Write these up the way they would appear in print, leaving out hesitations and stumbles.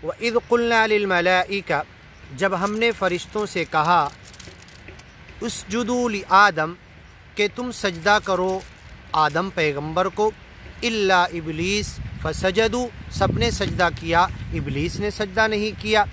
وَإِذْ قُلْنَا لِلْمَلَائِكَةِ جب ہم نے فرشتوں سے کہا اسجدوا لآدم کہ تم سجدہ کرو آدم پیغمبر کو، الا ابلیس فسجدوا سب نے سجدہ کیا، ابلیس نے سجدہ نہیں کیا،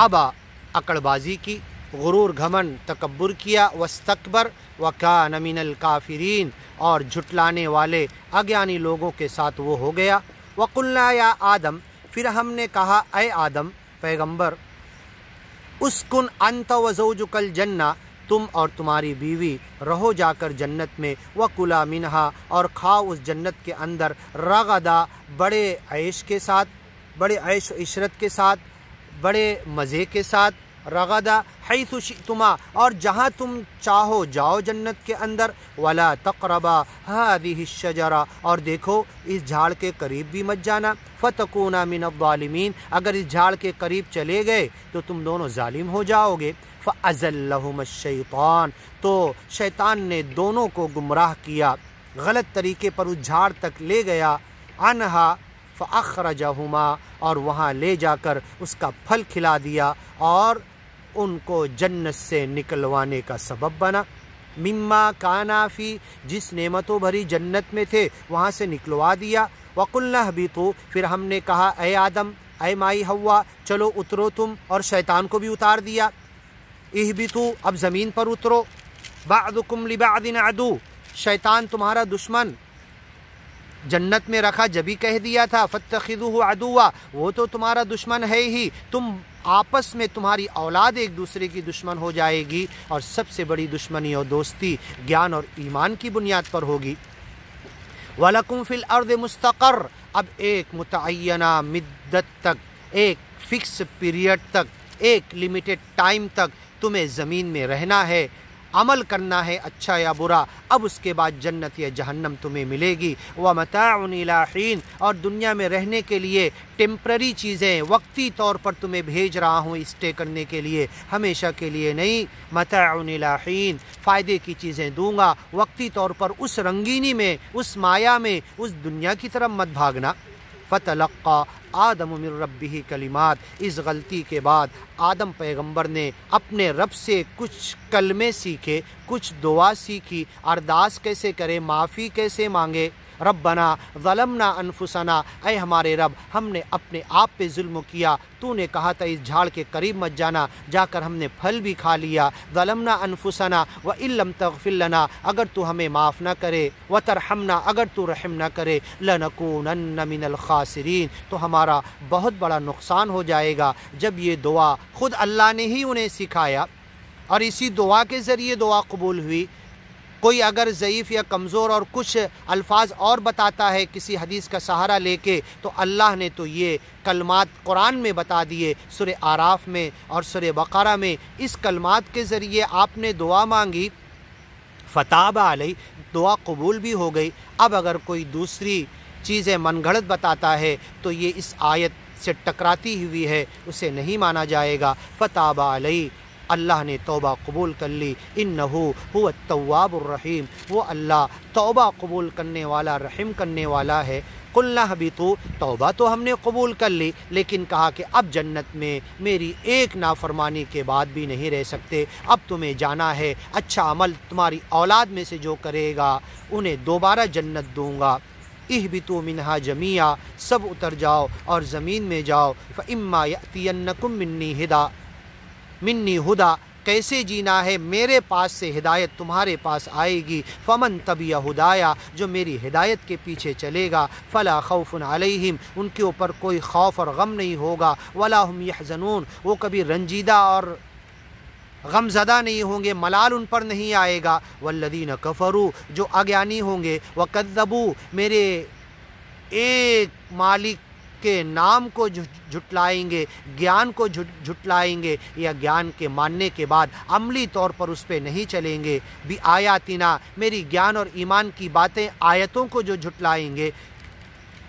ابا اکڑ بازی کی، غرور گھمن تکبر کیا، واستکبر وکان من الکافرین اور جھٹلانے والے اگیانی لوگوں کے ساتھ وہ ہو گیا۔ وقلنا یا آدم پھر ہم نے کہا اے آدم پیغمبر، اسکن انت وزوجک الجنہ تم اور تمہاری بیوی رہو جا کر جنت میں، وکلا منہا اور کھاؤ اس جنت کے اندر، رغدا بڑے عیش کے ساتھ، بڑے عیش و عشرت کے ساتھ، بڑے مزے کے ساتھ، رغدا حیث شئتما اور جہاں تم چاہو جاؤ جنت کے اندر، ولا تقربا هذه الشجرہ اور دیکھو اس جھاڑ کے قریب بھی مت جانا، فتکونا من الظالمین اگر اس جھاڑ کے قریب چلے گئے تو تم دونوں ظالم ہو جاؤ گے۔ فأزلہم الشیطان تو شیطان نے دونوں کو گمراہ کیا، غلط طریقے پر اس جھاڑ تک لے گیا، عنہا فأخرجہما اور وہاں لے جا کر اس کا پھل کھلا دیا اور ان کو جنت سے نکلوانے کا سبب بنا، مما کانا فی جس نعمتوں بھری جنت میں تھے وہاں سے نکلوا دیا۔ وقلنا اہبطوا پھر ہم نے کہا اے آدم اے مائی ہوا چلو اترو تم، اور شیطان کو بھی اتار دیا، اہبطوا اب زمین پر اترو، بعضکم لبعض عدو شیطان تمہارا دشمن، جنت میں رکھا جبھی کہہ دیا تھا فاتخذوہ عدوا وہ تو تمہارا دشمن ہے ہی، تم آپس میں تمہاری اولاد ایک دوسرے کی دشمن ہو جائے گی، اور سب سے بڑی دشمنی اور دوستی گیان اور ایمان کی بنیاد پر ہوگی۔ وَلَكُمْ فِي الْأَرْضِ مُسْتَقَرٌ اب ایک متعینہ مدت تک، ایک فکس پیریڈ تک، ایک لمیٹڈ ٹائم تک تمہیں زمین میں رہنا ہے، عمل کرنا ہے اچھا یا برا، اب اس کے بعد جنت یا جہنم تمہیں ملے گی۔ وَمَتَاعٌ إِلَىٰ حِينٍ اور دنیا میں رہنے کے لیے ٹیمپرری چیزیں وقتی طور پر تمہیں بھیج رہا ہوں اسٹے کرنے کے لیے، ہمیشہ کے لیے نہیں، مَتَاعٌ إِلَىٰ حِينٍ فائدے کی چیزیں دوں گا وقتی طور پر، اس رنگینی میں، اس مایا میں، اس دنیا کی طرف مت بھاگنا۔ فتلقى آدم من ربہ کلمات اس غلطی کے بعد آدم پیغمبر نے اپنے رب سے کچھ کلمے سیکھے، کچھ دعا سیکھی، ارداس کیسے کرے، معافی کیسے مانگے۔ ربنا ظلمنا انفسنا اے ہمارے رب ہم نے اپنے آپ پہ ظلم کیا، تو نے کہا تھا اس جھاڑ کے قریب مت جانا، جا کر ہم نے پھل بھی کھا لیا، ظلمنا انفسنا وان لم تغفر لنا اگر تو ہمیں معاف نہ کرے، وترحمنا اگر تو رحم نہ کرے، لنکونن من الخاسرین تو ہمارا بہت بڑا نقصان ہو جائے گا۔ جب یہ دعا خود اللہ نے ہی انہیں سکھایا اور اسی دعا کے ذریعے دعا قبول ہوئی، کوئی اگر ضعیف یا کمزور اور کچھ الفاظ اور بتاتا ہے کسی حدیث کا سہارا لے کے، تو اللہ نے تو یہ کلمات قرآن میں بتا دیے، سورہ اعراف میں اور سورہ بقرہ میں اس کلمات کے ذریعے آپ نے دعا مانگی، فتاب علیہ دعا قبول بھی ہو گئی۔ اب اگر کوئی دوسری چیزیں من گھڑت بتاتا ہے تو یہ اس آیت سے ٹکراتی ہوئی ہے، اسے نہیں مانا جائے گا۔ فتاب علیہ اللہ نے توبہ قبول کر لی، انہو هو التواب الرحیم وہ اللہ توبہ قبول کرنے والا، رحم کرنے والا ہے۔ قلنا اہبطوا توبہ تو ہم نے قبول کر لی، لیکن کہا کہ اب جنت میں میری ایک نافرمانی کے بعد بھی نہیں رہ سکتے، اب تمہیں جانا ہے، اچھا عمل تمہاری اولاد میں سے جو کرے گا انہیں دوبارہ جنت دوں گا۔ اہبطوا منہا جمیعا سب اتر جاؤ اور زمین میں جاؤ، فاما یأتینکم منی ہدا کیسے جینا ہے، میرے پاس سے ہدایت تمہارے پاس آئے گی، فمن تبع ہدایا جو میری ہدایت کے پیچھے چلے گا، فلا خوف علیہم ان کے اوپر کوئی خوف اور غم نہیں ہوگا، ولا ہم یحزنون وہ کبھی رنجیدہ اور غم زدہ نہیں ہوں گے، ملال ان پر نہیں آئے گا۔ والذین کفروا جو اگیانی ہوں گے، وکذبوا میرے ایک مالک کے نام کو جھٹلائیں گے، گیان کو جھٹلائیں گے، یا گیان کے ماننے کے بعد عملی طور پر اس پہ نہیں چلیں گے، بھی آیاتنا میری گیان اور ایمان کی باتیں آیتوں کو جو جھٹلائیں گے،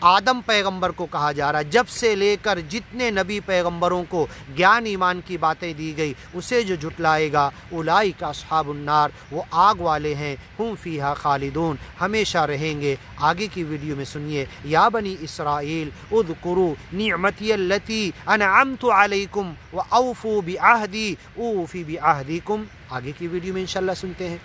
آدم پیغمبر کو کہا جا رہا ہے، جب سے لے کر جتنے نبی پیغمبروں کو گیان ایمان کی باتیں دی گئی اسے جو جھٹلائے گا اولئک اصحاب النار، وہ آگ والے ہیں، ہم فیہا خالدون، ہمیشہ رہیں گے۔ آگے کی ویڈیو میں سنیے، یا بنی اسرائیل اذکروا نعمتی التی انعمت علیکم واوفوا بعہدی اوفی بعہدکم۔ آگے کی ویڈیو میں انشاءاللہ سنتے ہیں۔